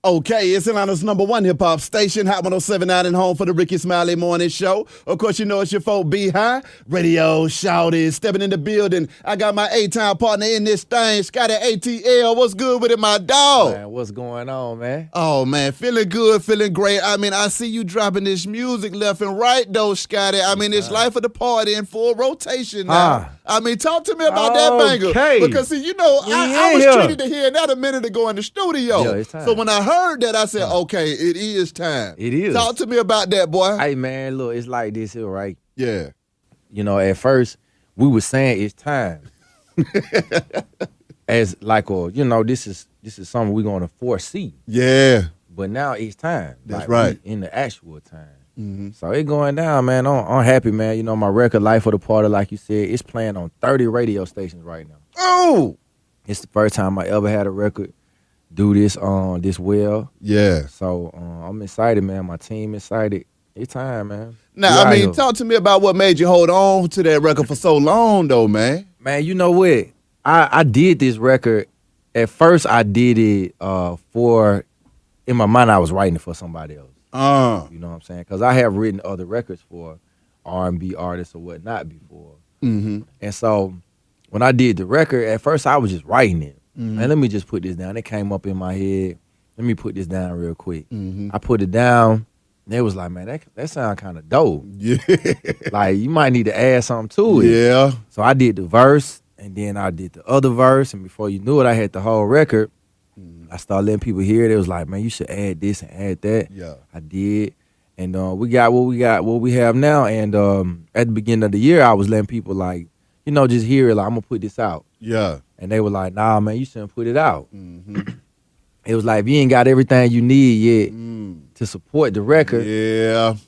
Okay, it's Atlanta's #1 hip-hop station, Hot 107.9 and home for the Ricky Smiley Morning Show. Of course, you know it's your folk B-High. Radio shouted, stepping in the building. I got my A-Town partner in this thing, Scotty Atl. What's good with it, my dog? Man, what's going on, man? Oh, man, feeling good, feeling great. I mean, I see you dropping this music left and right, though, Scotty. I mean, it's life of the party in full rotation now. I mean, talk to me about that banger. Because, see, you know, I was treated to hearing that a minute ago in the studio. Yeah, it's time. So when I heard that, I said, okay, it is time. It is. Talk to me about that, boy. Hey, man, look, it's like this here, right? Yeah. You know, at first, we were saying it's time. As like, you know, this is something we're going to foresee. Yeah. But now it's time. That's like, right. In the actual time. Mm-hmm. So it going down, man. I'm happy, man. You know, my record, Life of the Party, like you said, it's playing on 30 radio stations right now. Oh! It's the first time I ever had a record do this well. Yeah. So I'm excited, man. My team excited. It's time, man. Now, I mean, talk to me about what made you hold on to that record for so long, though, man. Man, you know what? I did this record. At first, I did it in my mind, I was writing it for somebody else. You know what I'm saying? Because I have written other records for R&B artists or whatnot before. Mm-hmm. And so when I did the record, at first I was just writing it. Man, let me just put this down. It came up in my head. Let me put this down real quick. Mm-hmm. I put it down. And it was like, man, that sounds kind of dope. Yeah. Like, you might need to add something to it. Yeah. So I did the verse, and then I did the other verse, and before you knew it, I had the whole record. I started letting people hear it. It was like, man, you should add this and add that. Yeah. I did. And we got what we have now. And at the beginning of the year, I was letting people, like, you know, just hear it, like, I'm going to put this out. Yeah. And they were like, nah, man, you shouldn't put it out. Mm-hmm. It was like, if you ain't got everything you need yet to support the record,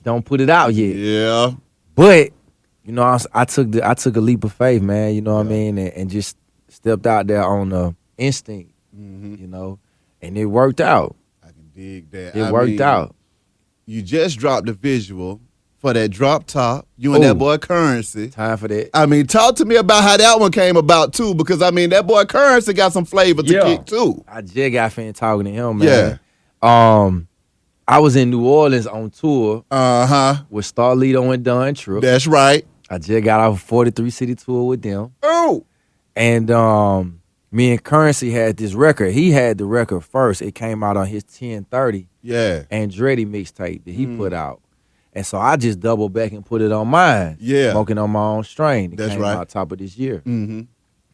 don't put it out yet. Yeah. But, you know, I took a leap of faith, man, you know what I mean, and just stepped out there on the instinct, you know, and it worked out. I can dig that. It worked out. You just dropped the visual for that drop top, you and that boy Currency. Time for that. I mean, talk to me about how that one came about, too, because, I mean, that boy Currency got some flavor to kick, too. I just got finished talking to him, man. Yeah. I was in New Orleans on tour with Starlito and Don Tripp. That's right. I just got off a 43-city tour with them. Oh. And me and Currency had this record. He had the record first. It came out on his 1030 Andretti mixtape that he put out. And so I just doubled back and put it on mine. Yeah. Smoking on my own strain. It came out top of this year. Mm-hmm.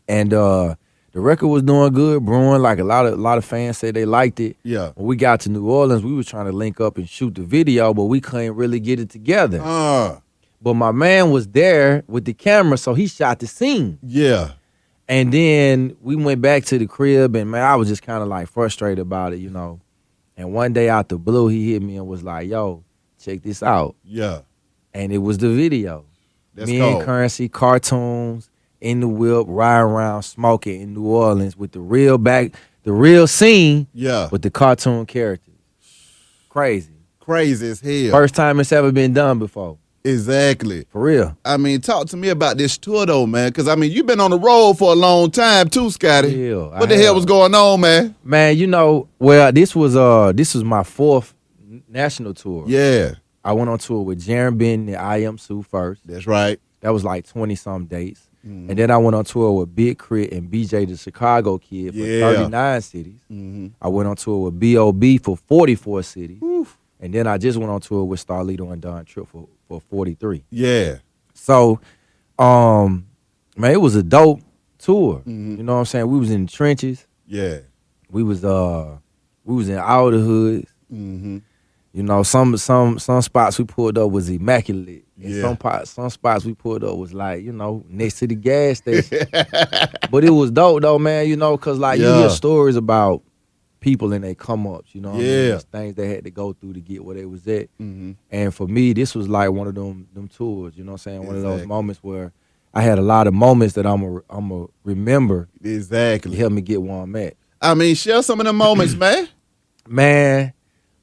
And the record was doing good, brewing. Like a lot of fans said they liked it. Yeah. When we got to New Orleans, we was trying to link up and shoot the video, but we couldn't really get it together. But my man was there with the camera, so he shot the scene. Yeah. And then we went back to the crib, and man, I was just kind of like frustrated about it, you know. And one day out the blue, he hit me and was like, yo, check this out. Yeah. And it was the video. That's Me cold. and Currency, cartoons, in the whip, riding around smoking in New Orleans with the real scene with the cartoon characters. Crazy. Crazy as hell. First time it's ever been done before. Exactly. For real. I mean, talk to me about this tour, though, man, because, I mean, you've been on the road for a long time, too, Scotty. Yeah, what the hell was going on, man? Man, you know, well, this was my fourth national tour. Yeah. I went on tour with Jaron Benton and I Am Sue first. That's right. That was like 20-some dates. And then I went on tour with Big Crit and BJ the Chicago Kid for 39 cities. I went on tour with B.O.B. for 44 cities. Oof. And then I just went on tour with Starlito and Don Tripp for 43. Yeah. So, man, it was a dope tour. You know what I'm saying? We was in the trenches. Yeah. We was in all the hoods. You know, some spots we pulled up was immaculate. And some spots we pulled up was like, you know, next to the gas station. But it was dope though, man, you know, because like you hear stories about people and they come ups, you know what I mean? There's things they had to go through to get where they was at. And for me, this was like one of them tours, you know what I'm saying? One of those moments where I had a lot of moments that I'm a remember. Exactly. To help me get where I'm at. I mean, share some of the moments, man. Man,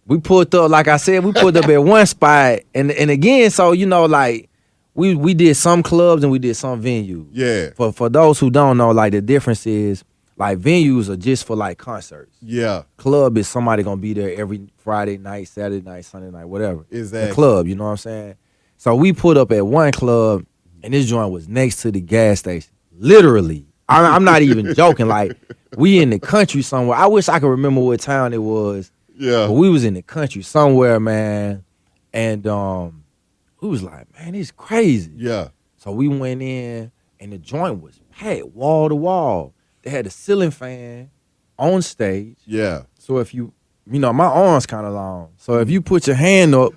we pulled up, like I said, we pulled up at one spot, and again, so you know, like we did some clubs and we did some venues. Yeah. For those who don't know, like the difference is Like venues are just for like concerts. Yeah. Club is somebody gonna be there every Friday night, Saturday night, Sunday night, whatever. Exactly. The club, you know what I'm saying? So we put up at one club, and this joint was next to the gas station. Literally. I'm not even joking. Like, we in the country somewhere. I wish I could remember what town it was. Yeah. But we was in the country somewhere, man. And we was like, man, it's crazy. Yeah. So we went in, and the joint was packed wall to wall. They had a ceiling fan on stage. Yeah. So if you know, my arm's kind of long. So if you put your hand up,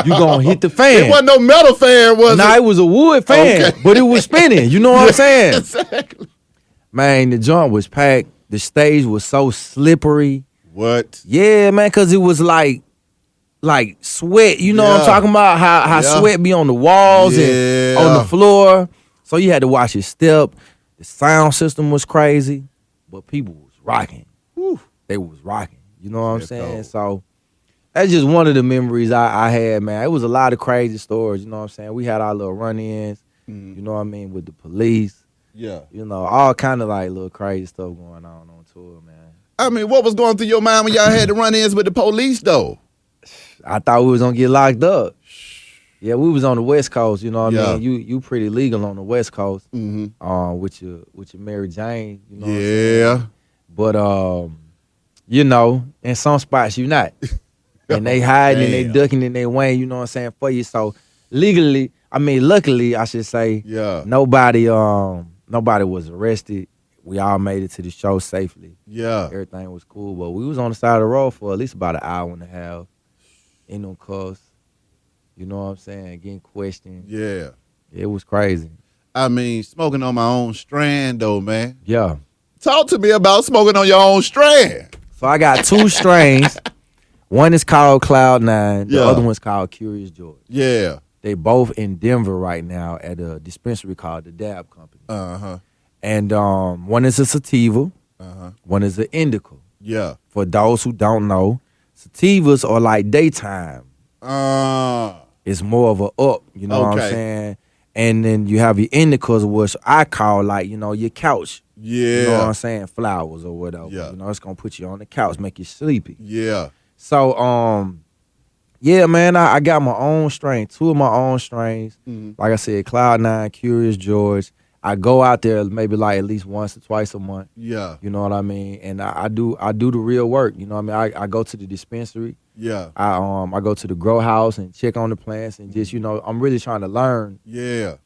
you gonna hit the fan. It wasn't no metal fan, was it? Nah, it was a wood fan, Okay. but it was spinning. You know what I'm saying? Exactly. Man, the joint was packed. The stage was so slippery. What? Yeah, man, because it was like sweat. You know what I'm talking about? How sweat be on the walls and on the floor. So you had to watch your step. The sound system was crazy, but people was rocking. Whew. They was rocking. You know what I'm saying? Dope. So that's just one of the memories I had, man. It was a lot of crazy stories. You know what I'm saying? We had our little run-ins. You know what I mean, with the police. Yeah. You know, all kind of like little crazy stuff going on tour, man. I mean, what was going through your mind when y'all had to run-ins with the police, though? I thought we was gonna get locked up. Yeah, we was on the West Coast, you know what I mean? You pretty legal on the West Coast. With your Mary Jane, you know what I'm saying? But you know, in some spots you not. And they hiding and they ducking and they weighing, you know what I'm saying, for you. So legally, I mean luckily I should say, nobody was arrested. We all made it to the show safely. Yeah. Everything was cool. But we was on the side of the road for at least about an hour and a half in them cuffs. You know what I'm saying? Getting questioned. Yeah. It was crazy. I mean, smoking on my own strand, though, man. Yeah. Talk to me about smoking on your own strand. So I got two strains. One is called Cloud9. The other one's called Curious George. Yeah. They both in Denver right now at a dispensary called the Dab Company. Uh-huh. And one is a sativa. Uh-huh. One is an indica. Yeah. For those who don't know, sativas are like daytime. It's more of a up, you know what I'm saying? And then you have your indicas, which I call like, you know, your couch. Yeah. You know what I'm saying? Flowers or whatever. Yeah. You know, it's gonna put you on the couch, make you sleepy. Yeah. So, yeah, man, I got my own strain, two of my own strains. Like I said, Cloud9, Curious George. I go out there maybe like at least once or twice a month. Yeah. You know what I mean? And I do the real work. You know what I mean? I go to the dispensary. Yeah. I go to the grow house and check on the plants and just, you know, I'm really trying to learn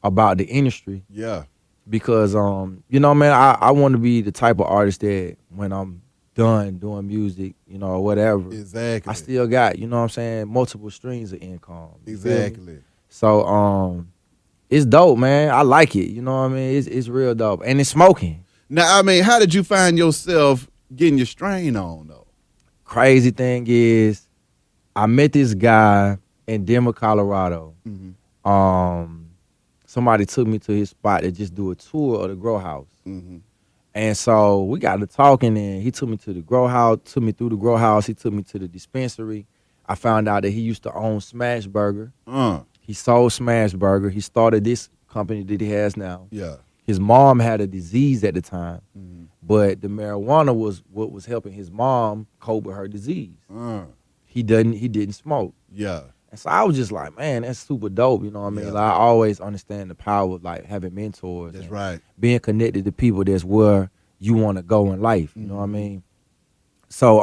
about the industry. Yeah. Because you know, man, I want to be the type of artist that when I'm done doing music, you know, or whatever. Exactly. I still got, you know what I'm saying, multiple streams of income. Exactly. So it's dope, man. I like it. You know what I mean? It's real dope. And it's smoking. Now, I mean, how did you find yourself getting your strain on, though? Crazy thing is, I met this guy in Denver, Colorado. Somebody took me to his spot to just do a tour of the grow house. And so we got to talking, and he took me to the grow house, took me through the grow house. He took me to the dispensary. I found out that he used to own Smash Burger. He sold Smash Burger. He started this company that he has now. Yeah. His mom had a disease at the time, but the marijuana was what was helping his mom cope with her disease. He didn't smoke. Yeah. And so I was just like, man, that's super dope. You know what I mean? Yeah. Like, I always understand the power of like having mentors. That's right. Being connected to people that's where you want to go in life. You know what I mean? So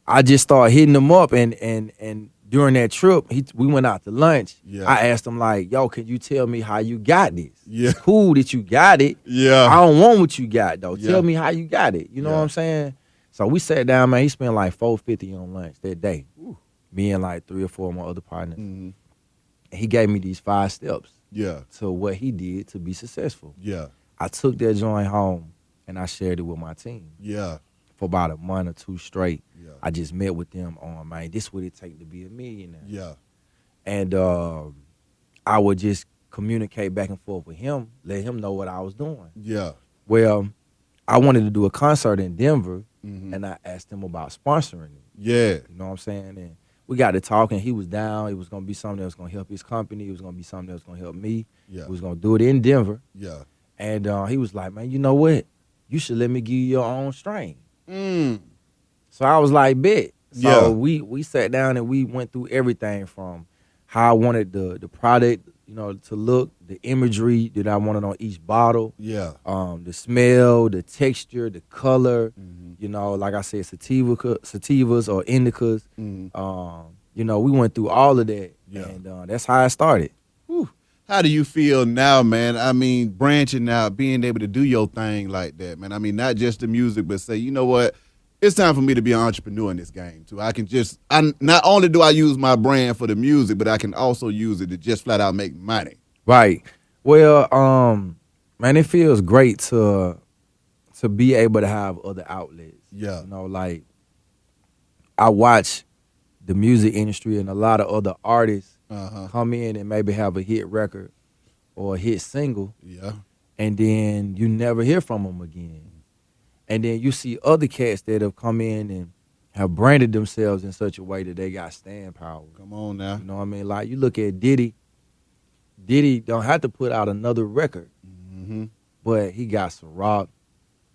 I just started hitting him up, and during that trip, we went out to lunch. Yeah. I asked him like, yo, can you tell me how you got this? Yeah. It's cool that you got it. Yeah. I don't want what you got though. Yeah. Tell me how you got it. You know what I'm saying? So we sat down, man. He spent like $450 on lunch that day. Ooh. Me and like 3 or 4 of my other partners. And he gave me these 5 steps to what he did to be successful. Yeah. I took that joint home and I shared it with my team. Yeah. For about a month or 2 straight. Yeah. I just met with them on, man, this what it take to be a millionaire. Yeah. And I would just communicate back and forth with him, let him know what I was doing. Yeah. Well, I wanted to do a concert in Denver, and I asked him about sponsoring it. Yeah. You know what I'm saying? And we got to talking. He was down. It was going to be something that was going to help his company. It was going to be something that was going to help me. Yeah. We was going to do it in Denver. Yeah. And he was like, man, you know what? you should let me give you your own strain. Mm. So I was like, bet. So Yeah. we sat down and we went through everything from how I wanted the product, to look, the imagery that I wanted on each bottle. Yeah. The smell, the texture, the color. Mm-hmm. Like I said, sativas or indicas. Mm-hmm. We went through all of that. Yeah. And that's how I started. Whew. How do you feel now, man? I mean, branching out, being able to do your thing like that, man. I mean, not just the music, but say, you know what? It's time for me to be an entrepreneur in this game too. Not only do I use my brand for the music, but I can also use it to just flat out make money. Right. Well, man, it feels great to be able to have other outlets. Yeah. Like I watch the music industry and a lot of other artists come in and maybe have a hit record or a hit single. Yeah. And then you never hear from them again. And then you see other cats that have come in and have branded themselves in such a way that they got staying power. Come on now. You know what I mean? Like you look at Diddy. Diddy don't have to put out another record, but he got Ciroc,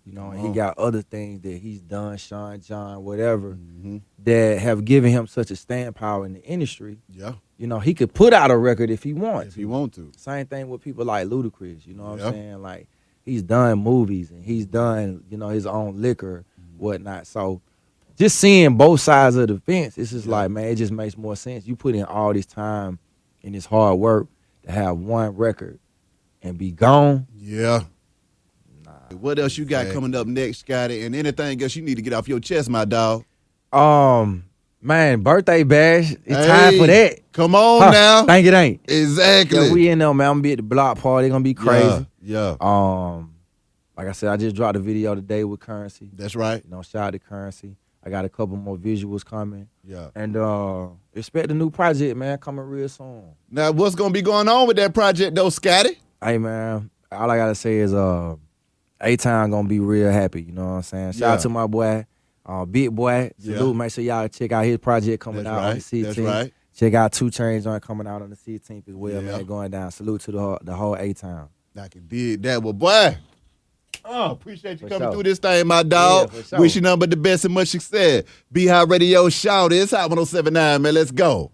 and he got other things that he's done, Sean John, whatever, that have given him such a staying power in the industry. Yeah. He could put out a record if he wants. If he want to. Same thing with people like Ludacris, you know what I'm saying? Like, he's done movies and he's done, his own liquor, whatnot. So just seeing both sides of the fence, it's just like, man, it just makes more sense. You put in all this time and this hard work to have one record and be gone. Yeah. Nah. What else you got coming up next, Scotty? And anything else you need to get off your chest, my dog? Man, birthday bash. It's time for that. Come on now. Think it ain't. Exactly. Yeah, we in there, man. I'm gonna be at the block party. It's gonna be crazy. Yeah. Like I said, I just dropped a video today with Currency. That's right. Shout out to Currency. I got a couple more visuals coming. Yeah. And expect a new project, man, coming real soon. Now, what's gonna be going on with that project though, Scotty? Hey man, all I gotta say is A-Town gonna be real happy, you know what I'm saying? Shout out to my boy, Big Boy. Salute, make sure y'all check out his project coming out on the 16th. That's right. Check out 2 Chainz on coming out on the 16th as well, man, going down. Salute to the whole A-Town. I can dig that. Well, boy, appreciate you coming through this thing, my dog. Wish you nothing but the best and much success. Be High Radio, shout it. It's Hot 107.9, man. Let's go.